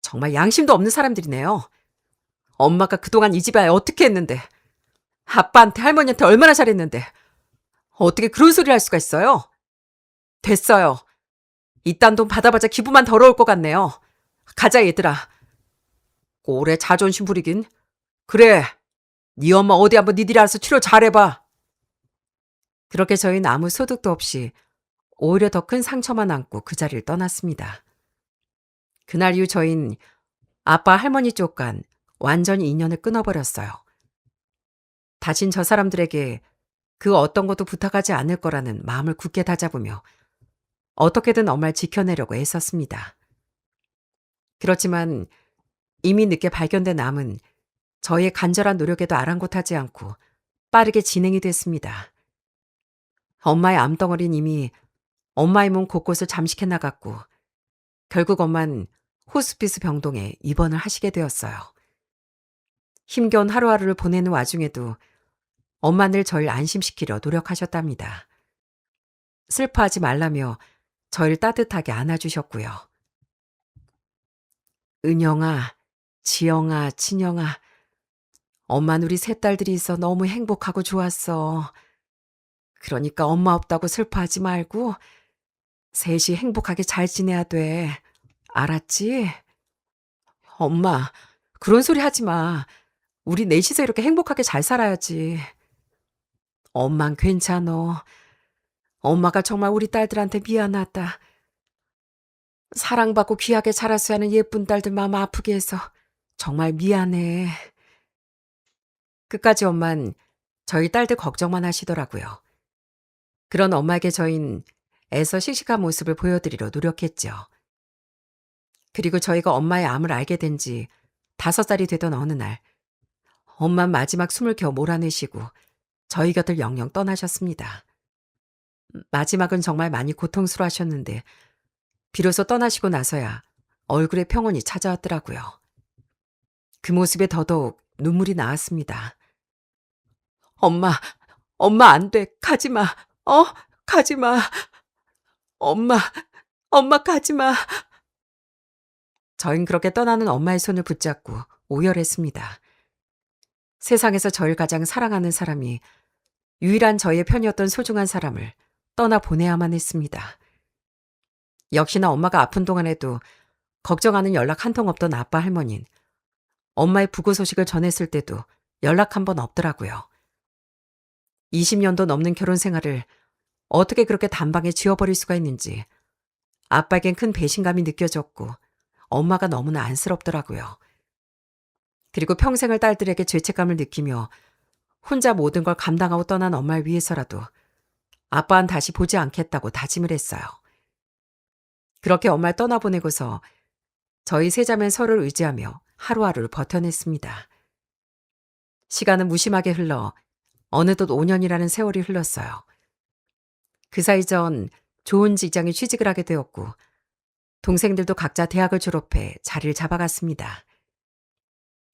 정말 양심도 없는 사람들이네요. 엄마가 그동안 이 집안에 어떻게 했는데, 아빠한테 할머니한테 얼마나 잘했는데 어떻게 그런 소리를 할 수가 있어요? 됐어요. 이딴 돈 받아봤자 기분만 더러울 것 같네요. 가자 얘들아. 오래 자존심 부리긴. 그래. 네 엄마 어디 한번 니들이 알아서 치료 잘해봐. 그렇게 저희는 아무 소득도 없이 오히려 더 큰 상처만 안고 그 자리를 떠났습니다. 그날 이후 저희는 아빠 할머니 쪽간 완전히 인연을 끊어버렸어요. 다신 저 사람들에게 그 어떤 것도 부탁하지 않을 거라는 마음을 굳게 다잡으며 어떻게든 엄마를 지켜내려고 애썼습니다. 그렇지만 이미 늦게 발견된 암은 저희의 간절한 노력에도 아랑곳하지 않고 빠르게 진행이 됐습니다. 엄마의 암덩어리는 이미 엄마의 몸 곳곳을 잠식해 나갔고 결국 엄마는 호스피스 병동에 입원을 하시게 되었어요. 힘겨운 하루하루를 보내는 와중에도 엄마 늘 저를 안심시키려 노력하셨답니다. 슬퍼하지 말라며 저를 따뜻하게 안아주셨고요. 은영아, 지영아, 진영아, 엄마는 우리 세 딸들이 있어 너무 행복하고 좋았어. 그러니까 엄마 없다고 슬퍼하지 말고 셋이 행복하게 잘 지내야 돼. 알았지? 엄마, 그런 소리 하지 마. 우리 넷이서 이렇게 행복하게 잘 살아야지. 엄만 괜찮어. 엄마가 정말 우리 딸들한테 미안하다. 사랑받고 귀하게 자랐어야 하는 예쁜 딸들 마음 아프게 해서 정말 미안해. 끝까지 엄만 저희 딸들 걱정만 하시더라고요. 그런 엄마에게 저흰 애써 씩씩한 모습을 보여드리려 노력했죠. 그리고 저희가 엄마의 암을 알게 된 지 5살이 되던 어느 날 엄만 마지막 숨을 겨우 몰아내시고 저희 곁을 영영 떠나셨습니다. 마지막은 정말 많이 고통스러워하셨는데 비로소 떠나시고 나서야 얼굴에 평온이 찾아왔더라고요. 그 모습에 더더욱 눈물이 나왔습니다. 엄마, 엄마 안 돼. 가지 마. 가지 마. 엄마, 엄마 가지 마. 저흰 그렇게 떠나는 엄마의 손을 붙잡고 오열했습니다. 세상에서 저를 가장 사랑하는 사람이 유일한 저의 편이었던 소중한 사람을 떠나보내야만 했습니다. 역시나 엄마가 아픈 동안에도 걱정하는 연락 한 통 없던 아빠 할머니는 엄마의 부고 소식을 전했을 때도 연락 한 번 없더라고요. 20년도 넘는 결혼 생활을 어떻게 그렇게 단방에 지워버릴 수가 있는지 아빠에겐 큰 배신감이 느껴졌고 엄마가 너무나 안쓰럽더라고요. 그리고 평생을 딸들에게 죄책감을 느끼며 혼자 모든 걸 감당하고 떠난 엄마를 위해서라도 아빠는 다시 보지 않겠다고 다짐을 했어요. 그렇게 엄마를 떠나보내고서 저희 세 자매는 서로를 의지하며 하루하루를 버텨냈습니다. 시간은 무심하게 흘러 어느덧 5년이라는 세월이 흘렀어요. 그 사이 전 좋은 직장에 취직을 하게 되었고 동생들도 각자 대학을 졸업해 자리를 잡아갔습니다.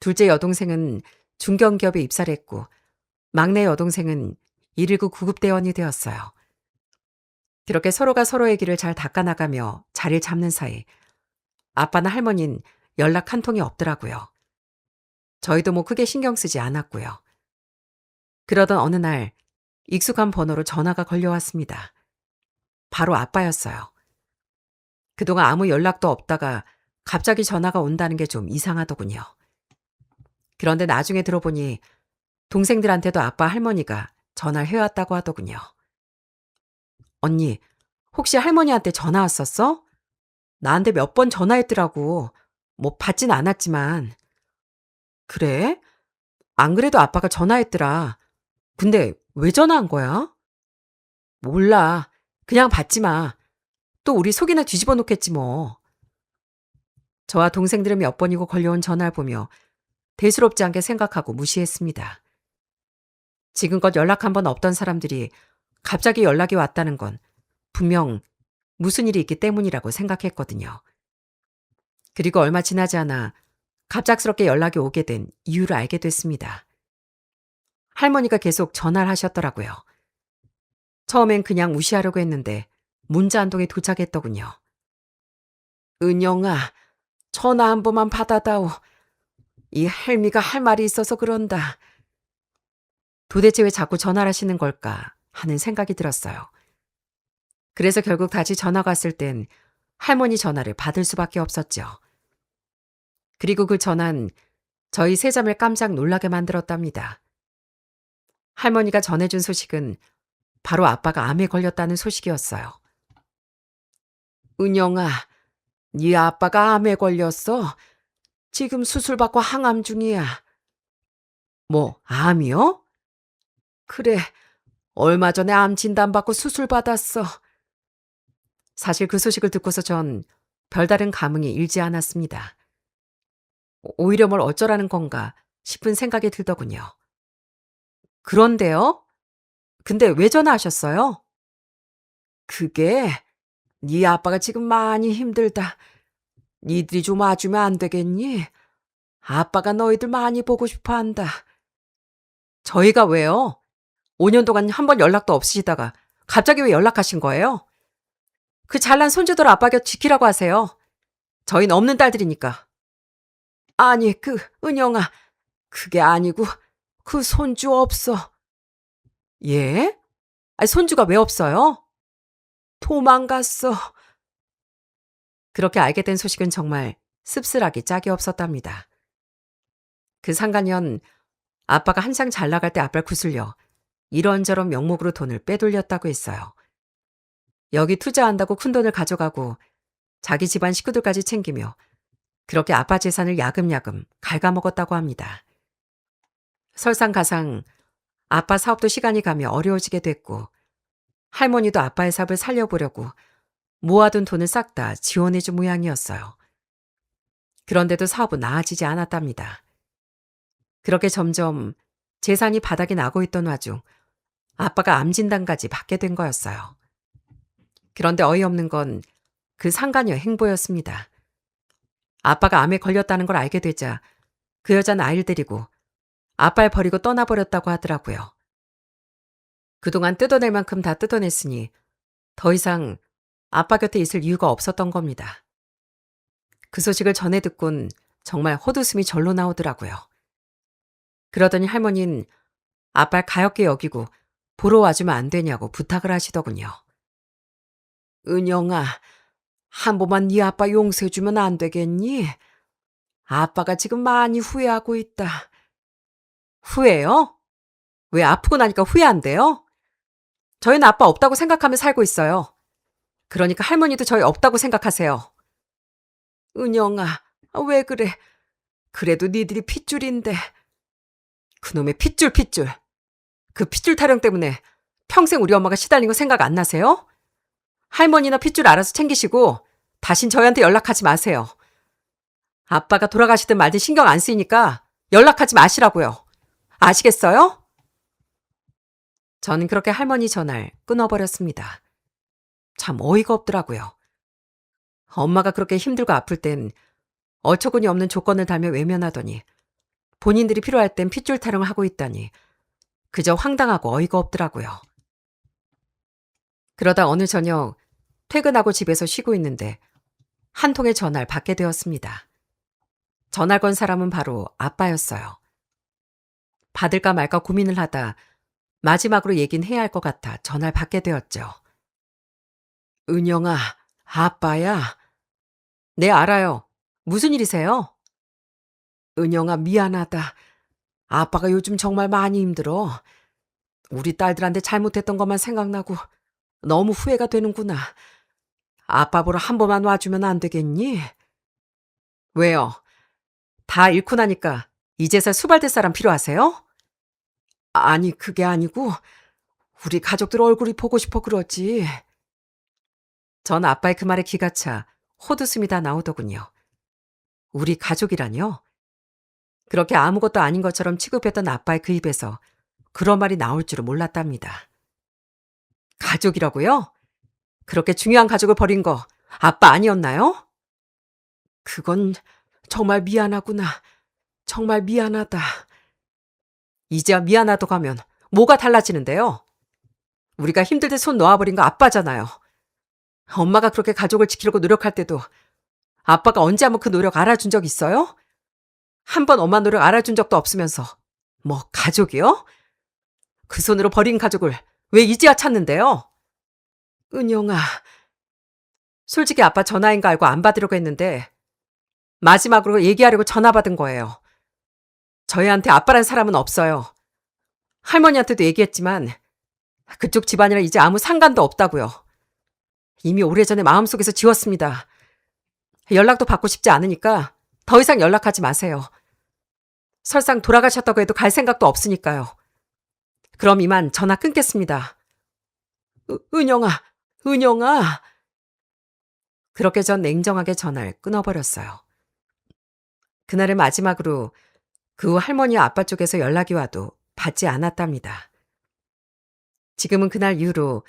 둘째 여동생은 중견기업에 입사를 했고 막내 여동생은 119 구급대원이 되었어요. 그렇게 서로가 서로의 길을 잘 닦아나가며 자리를 잡는 사이 아빠나 할머니는 연락 한 통이 없더라고요. 저희도 뭐 크게 신경 쓰지 않았고요. 그러던 어느 날 익숙한 번호로 전화가 걸려왔습니다. 바로 아빠였어요. 그동안 아무 연락도 없다가 갑자기 전화가 온다는 게 좀 이상하더군요. 그런데 나중에 들어보니 동생들한테도 아빠 할머니가 전화를 해왔다고 하더군요. 언니, 혹시 할머니한테 전화 왔었어? 나한테 몇 번 전화했더라고. 뭐 받진 않았지만. 그래? 안 그래도 아빠가 전화했더라. 근데 왜 전화한 거야? 몰라. 그냥 받지 마. 또 우리 속이나 뒤집어 놓겠지 뭐. 저와 동생들은 몇 번이고 걸려온 전화를 보며 대수롭지 않게 생각하고 무시했습니다. 지금껏 연락 한 번 없던 사람들이 갑자기 연락이 왔다는 건 분명 무슨 일이 있기 때문이라고 생각했거든요. 그리고 얼마 지나지 않아 갑작스럽게 연락이 오게 된 이유를 알게 됐습니다. 할머니가 계속 전화를 하셨더라고요. 처음엔 그냥 무시하려고 했는데 문자 한 통이 도착했더군요. 은영아, 전화 한 번만 받아다오. 이 할미가 할 말이 있어서 그런다. 도대체 왜 자꾸 전화를 하시는 걸까 하는 생각이 들었어요. 그래서 결국 다시 전화가 왔을 땐 할머니 전화를 받을 수밖에 없었죠. 그리고 그 전화는 저희 세자매를 깜짝 놀라게 만들었답니다. 할머니가 전해준 소식은 바로 아빠가 암에 걸렸다는 소식이었어요. 은영아, 네 아빠가 암에 걸렸어. 지금 수술받고 항암 중이야. 뭐, 암이요? 그래, 얼마 전에 암 진단받고 수술받았어. 사실 그 소식을 듣고서 전 별다른 감흥이 일지 않았습니다. 오히려 뭘 어쩌라는 건가 싶은 생각이 들더군요. 그런데요? 근데 왜 전화하셨어요? 그게 네 아빠가 지금 많이 힘들다. 니들이 좀 와주면 안 되겠니? 아빠가 너희들 많이 보고 싶어 한다. 저희가 왜요? 5년 동안 한 번 연락도 없으시다가 갑자기 왜 연락하신 거예요? 그 잘난 손주들 아빠 곁 지키라고 하세요. 저희는 없는 딸들이니까. 아니, 은영아, 그게 아니고, 그 손주 없어. 예? 아니, 손주가 왜 없어요? 도망갔어. 그렇게 알게 된 소식은 정말 씁쓸하기 짝이 없었답니다. 그 상간년 아빠가 한창 잘 나갈 때 아빠를 구슬려 이런저런 명목으로 돈을 빼돌렸다고 했어요. 여기 투자한다고 큰돈을 가져가고 자기 집안 식구들까지 챙기며 그렇게 아빠 재산을 야금야금 갉아먹었다고 합니다. 설상가상 아빠 사업도 시간이 가며 어려워지게 됐고 할머니도 아빠의 사업을 살려보려고 모아둔 돈을 싹 다 지원해준 모양이었어요. 그런데도 사업은 나아지지 않았답니다. 그렇게 점점 재산이 바닥이 나고 있던 와중 아빠가 암 진단까지 받게 된 거였어요. 그런데 어이없는 건 그 상간녀 행보였습니다. 아빠가 암에 걸렸다는 걸 알게 되자 그 여자는 아이를 데리고 아빠를 버리고 떠나버렸다고 하더라고요. 그동안 뜯어낼 만큼 다 뜯어냈으니 더 이상 아빠 곁에 있을 이유가 없었던 겁니다. 그 소식을 전해 듣곤 정말 헛웃음이 절로 나오더라고요. 그러더니 할머니는 아빠를 가엾게 여기고 보러 와주면 안 되냐고 부탁을 하시더군요. 은영아, 한 번만 네 아빠 용서해주면 안 되겠니? 아빠가 지금 많이 후회하고 있다. 후회요? 왜 아프고 나니까 후회한대요? 저희는 아빠 없다고 생각하며 살고 있어요. 그러니까 할머니도 저희 없다고 생각하세요. 은영아, 왜 그래? 그래도 니들이 핏줄인데. 그놈의 핏줄. 그 핏줄 타령 때문에 평생 우리 엄마가 시달린 거 생각 안 나세요? 할머니나 핏줄 알아서 챙기시고 다신 저희한테 연락하지 마세요. 아빠가 돌아가시든 말든 신경 안 쓰이니까 연락하지 마시라고요. 아시겠어요? 저는 그렇게 할머니 전화를 끊어버렸습니다. 참 어이가 없더라고요. 엄마가 그렇게 힘들고 아플 땐 어처구니 없는 조건을 달며 외면하더니 본인들이 필요할 땐 핏줄 타령을 하고 있다니 그저 황당하고 어이가 없더라고요. 그러다 어느 저녁 퇴근하고 집에서 쉬고 있는데 한 통의 전화를 받게 되었습니다. 전화 건 사람은 바로 아빠였어요. 받을까 말까 고민을 하다 마지막으로 얘긴 해야 할 것 같아 전화를 받게 되었죠. 은영아, 아빠야. 네, 알아요. 무슨 일이세요? 은영아, 미안하다. 아빠가 요즘 정말 많이 힘들어. 우리 딸들한테 잘못했던 것만 생각나고 너무 후회가 되는구나. 아빠 보러 한 번만 와주면 안 되겠니? 왜요? 다 잃고 나니까 이제서 수발될 사람 필요하세요? 아니, 그게 아니고 우리 가족들 얼굴이 보고 싶어 그러지. 전 아빠의 그 말에 기가 차 헛웃음이 다 나오더군요. 우리 가족이라뇨? 그렇게 아무것도 아닌 것처럼 취급했던 아빠의 그 입에서 그런 말이 나올 줄은 몰랐답니다. 가족이라고요? 그렇게 중요한 가족을 버린 거 아빠 아니었나요? 그건 정말 미안하구나. 정말 미안하다. 이제야 미안하다고 하면 뭐가 달라지는데요? 우리가 힘들 때 손 놓아버린 거 아빠잖아요. 엄마가 그렇게 가족을 지키려고 노력할 때도 아빠가 언제 한번 그 노력 알아준 적 있어요? 한 번 엄마 노력 알아준 적도 없으면서 뭐 가족이요? 그 손으로 버린 가족을 왜 이제야 찾는데요? 은영아, 솔직히 아빠 전화인 거 알고 안 받으려고 했는데 마지막으로 얘기하려고 전화 받은 거예요. 저희한테 아빠란 사람은 없어요. 할머니한테도 얘기했지만 그쪽 집안이랑 이제 아무 상관도 없다고요. 이미 오래전에 마음속에서 지웠습니다. 연락도 받고 싶지 않으니까 더 이상 연락하지 마세요. 설상 돌아가셨다고 해도 갈 생각도 없으니까요. 그럼 이만 전화 끊겠습니다. 은영아, 은영아. 그렇게 전 냉정하게 전화를 끊어버렸어요. 그날을 마지막으로 그 후 할머니와 아빠 쪽에서 연락이 와도 받지 않았답니다. 지금은 그날 이후로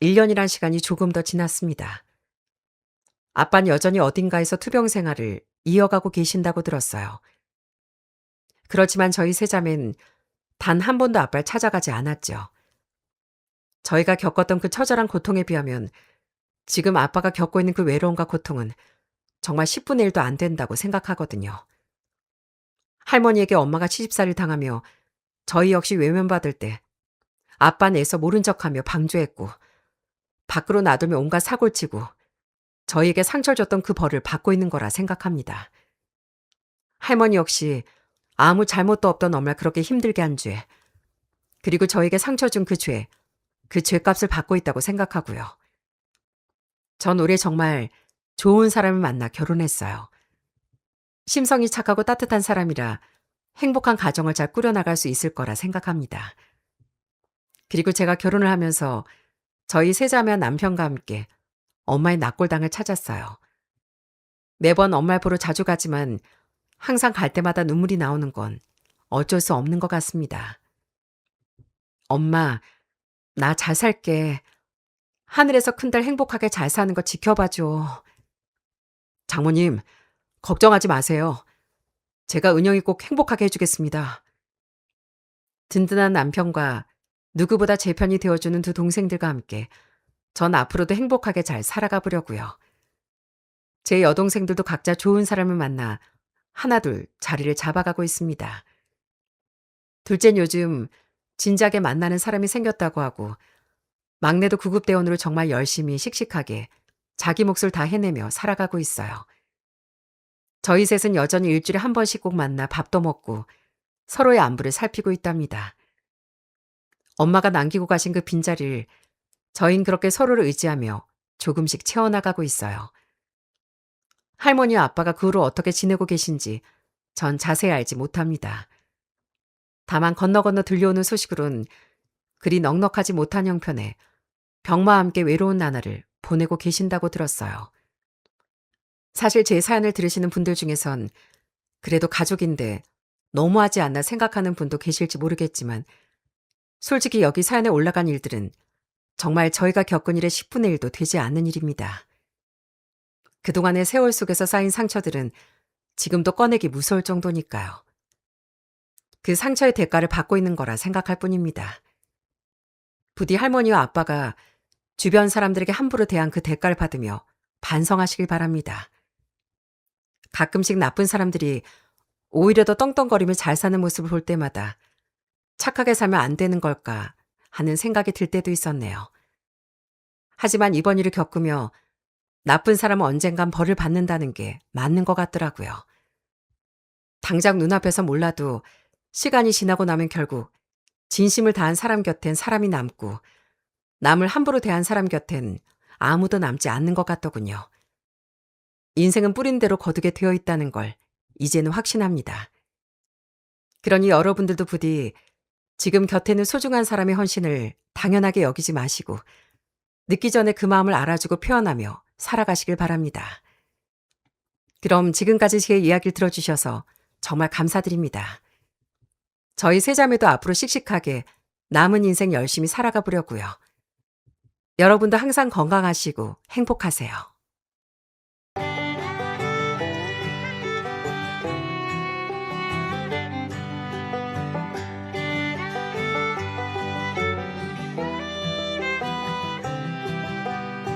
1년이란 시간이 조금 더 지났습니다. 아빠는 여전히 어딘가에서 투병 생활을 이어가고 계신다고 들었어요. 그렇지만 저희 세자매는 단 한 번도 아빠를 찾아가지 않았죠. 저희가 겪었던 그 처절한 고통에 비하면 지금 아빠가 겪고 있는 그 외로움과 고통은 정말 10분의 1도 안 된다고 생각하거든요. 할머니에게 엄마가 시집살이를 당하며 저희 역시 외면받을 때 아빠는 애써 모른 척하며 방조했고 밖으로 놔두며 온갖 사고를 치고 저희에게 상처를 줬던 그 벌을 받고 있는 거라 생각합니다. 할머니 역시 아무 잘못도 없던 엄마를 그렇게 힘들게 한 죄, 그리고 저에게 상처 준 그 죄, 그 죄값을 받고 있다고 생각하고요. 전 올해 정말 좋은 사람을 만나 결혼했어요. 심성이 착하고 따뜻한 사람이라 행복한 가정을 잘 꾸려나갈 수 있을 거라 생각합니다. 그리고 제가 결혼을 하면서 저희 세자매와 남편과 함께 엄마의 낙골당을 찾았어요. 매번 엄마를 보러 자주 가지만 항상 갈 때마다 눈물이 나오는 건 어쩔 수 없는 것 같습니다. 엄마, 나 잘 살게. 하늘에서 큰딸 행복하게 잘 사는 거 지켜봐줘. 장모님, 걱정하지 마세요. 제가 은영이 꼭 행복하게 해주겠습니다. 든든한 남편과 누구보다 제 편이 되어주는 두 동생들과 함께 전 앞으로도 행복하게 잘 살아가 보려고요. 제 여동생들도 각자 좋은 사람을 만나 하나둘 자리를 잡아가고 있습니다. 둘째는 요즘 진작에 만나는 사람이 생겼다고 하고 막내도 구급대원으로 정말 열심히 씩씩하게 자기 몫을 다 해내며 살아가고 있어요. 저희 셋은 여전히 일주일에 한 번씩 꼭 만나 밥도 먹고 서로의 안부를 살피고 있답니다. 엄마가 남기고 가신 그 빈자리를 저희는 그렇게 서로를 의지하며 조금씩 채워나가고 있어요. 할머니와 아빠가 그 후로 어떻게 지내고 계신지 전 자세히 알지 못합니다. 다만 건너 들려오는 소식으론 그리 넉넉하지 못한 형편에 병마와 함께 외로운 나날을 보내고 계신다고 들었어요. 사실 제 사연을 들으시는 분들 중에선 그래도 가족인데 너무하지 않나 생각하는 분도 계실지 모르겠지만 솔직히 여기 사연에 올라간 일들은 정말 저희가 겪은 일의 10분의 1도 되지 않는 일입니다. 그동안의 세월 속에서 쌓인 상처들은 지금도 꺼내기 무서울 정도니까요. 그 상처의 대가를 받고 있는 거라 생각할 뿐입니다. 부디 할머니와 아빠가 주변 사람들에게 함부로 대한 그 대가를 받으며 반성하시길 바랍니다. 가끔씩 나쁜 사람들이 오히려 더 떵떵거리며 잘 사는 모습을 볼 때마다 착하게 살면 안 되는 걸까 하는 생각이 들 때도 있었네요. 하지만 이번 일을 겪으며 나쁜 사람은 언젠간 벌을 받는다는 게 맞는 것 같더라고요. 당장 눈앞에서 몰라도 시간이 지나고 나면 결국 진심을 다한 사람 곁엔 사람이 남고 남을 함부로 대한 사람 곁엔 아무도 남지 않는 것 같더군요. 인생은 뿌린 대로 거두게 되어 있다는 걸 이제는 확신합니다. 그러니 여러분들도 부디 지금 곁에는 소중한 사람의 헌신을 당연하게 여기지 마시고 늦기 전에 그 마음을 알아주고 표현하며 살아가시길 바랍니다. 그럼 지금까지 제 이야기를 들어주셔서 정말 감사드립니다. 저희 세자매도 앞으로 씩씩하게 남은 인생 열심히 살아가 보려고요. 여러분도 항상 건강하시고 행복하세요.